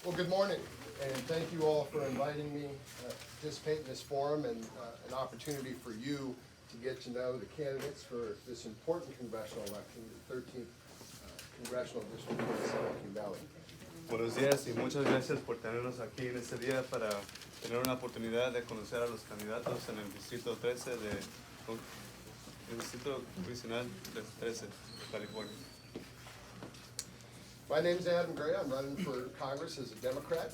Well, good morning, and thank you all for inviting me to participate in this forum and an opportunity for you to get to know the candidates for this important congressional election, the 13th Congressional District in the San Joaquin Valley. Buenos días y muchas gracias por tenernos aquí en este día para tener una oportunidad de conocer a los candidatos en el Distrito 13 el Distrito Congresional del 13 de California. My name is Adam Gray. I'm running for Congress as a Democrat.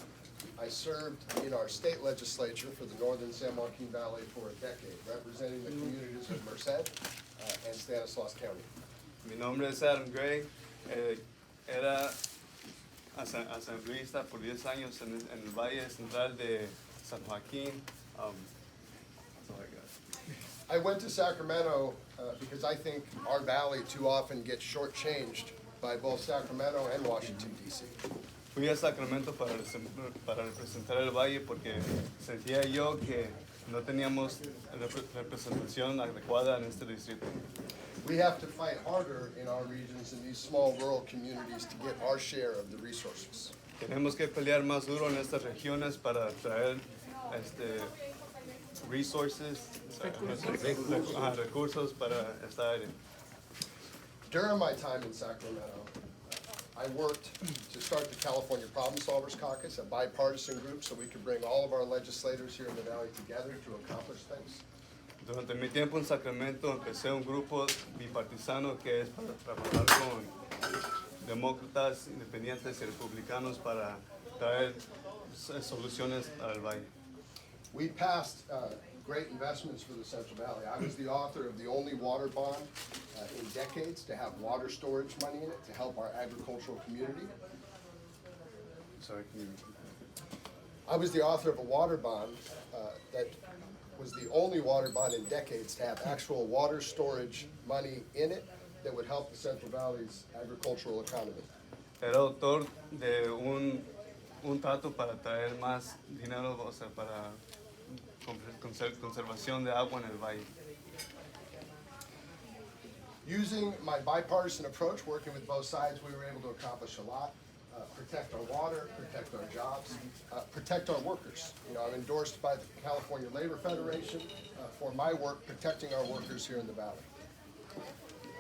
I served in our state legislature for the northern San Joaquin Valley for a decade, representing the communities of Merced and Stanislaus County. Mi nombre es Adam Gray. Era asambleísta por 10 años en el Valle Central de San Joaquín. That's all I got. I went to Sacramento because I think our valley too often gets shortchanged by both Sacramento and Washington, D.C. Fui a Sacramento para representar el Valle porque sentía yo que no teníamos representación adecuada en este distrito. We have to fight harder in our regions in these small rural communities to get our share of the resources. Tenemos que pelear más duro en estas regiones para traer recursos para esta área. During my time in Sacramento, I worked to start the California Problem Solvers Caucus, a bipartisan group, so we could bring all of our legislators here in the Valley together to accomplish things. Durante mi tiempo en Sacramento empecé un grupo bipartisano que es para trabajar con demócratas, independientes y republicanos para traer soluciones al Valle. We passed great investments for the Central Valley. I was the author of the only water bond in decades to have water storage money in it to help our agricultural community. Sorry, can you... I was the author of a water bond that was the only water bond in decades to have actual water storage money in it that would help the Central Valley's agricultural economy. Era autor de un trato para traer más dinero, o sea, para conservación de agua en el valle. Using my bipartisan approach, working with both sides, we were able to accomplish a lot. Protect our water, protect our jobs, protect our workers. You know, I'm endorsed by the California Labor Federation for my work protecting our workers here in the Valley.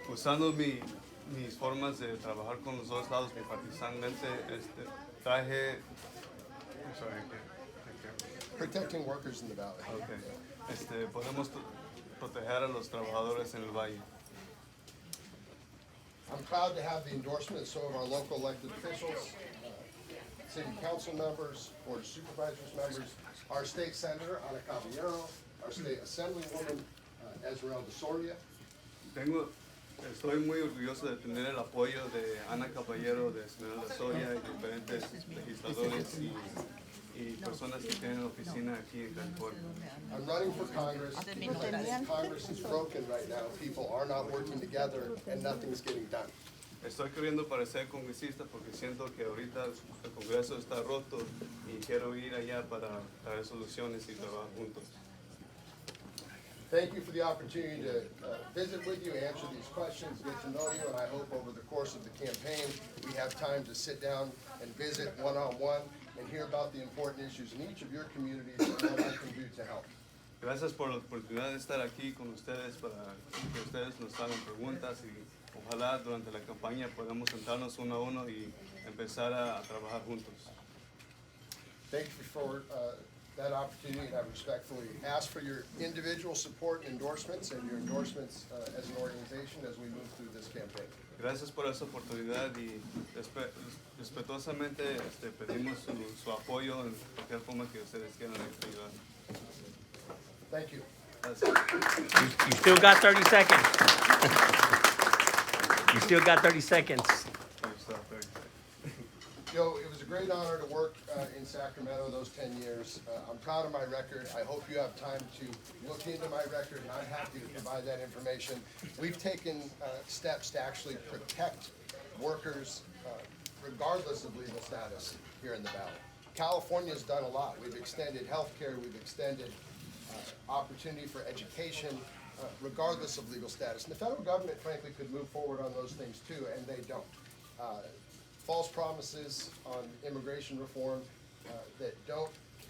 Usando mis formas de trabajar con los dos lados bipartisanmente, traje... Sorry, Protecting workers in the Valley. Okay. Podemos proteger a los trabajadores en el valle. I'm proud to have the endorsement of some of our local elected officials, city council members, board of supervisors members, our state senator, Ana Caballero, our state assemblywoman, Ezrael de Soria. Estoy muy orgulloso de tener el apoyo de Ana Caballero, de Ezrael de Soria y diferentes legisladores y personas que tienen oficina aquí en California. I'm running for Congress because Congress is broken right now. People are not working together and nothing's getting done. Estoy queriendo para ser congresista porque siento que ahorita el Congreso está roto y quiero ir allá para traer soluciones y trabajar juntos. Thank you for the opportunity to visit with you, answer these questions, get to know you, and I hope over the course of the campaign we have time to sit down and visit one-on-one and hear about the important issues in each of your communities and what I can do to help. Gracias por la oportunidad de estar aquí con ustedes para que ustedes nos hagan preguntas y ojalá durante la campaña podamos sentarnos uno a uno y empezar a trabajar juntos. Thank you for that opportunity, and I respectfully ask for your individual support and endorsements and your endorsements as an organization as we move through this campaign. Gracias por esa oportunidad y respetuosamente pedimos su apoyo en cualquier forma que ustedes quieran ayudar. Thank you. You still got 30 seconds. You still got 30 seconds. Joe, it was a great honor to work in Sacramento those 10 years. I'm proud of my record. I hope you have time to look into my record, and I'm happy to provide that information. We've taken steps to actually protect workers regardless of legal status here in the Valley. California's done a lot. We've extended health care, we've extended opportunity for education, regardless of legal status. And the federal government, frankly, could move forward on those things too, and they don't. false promises on immigration reform that don't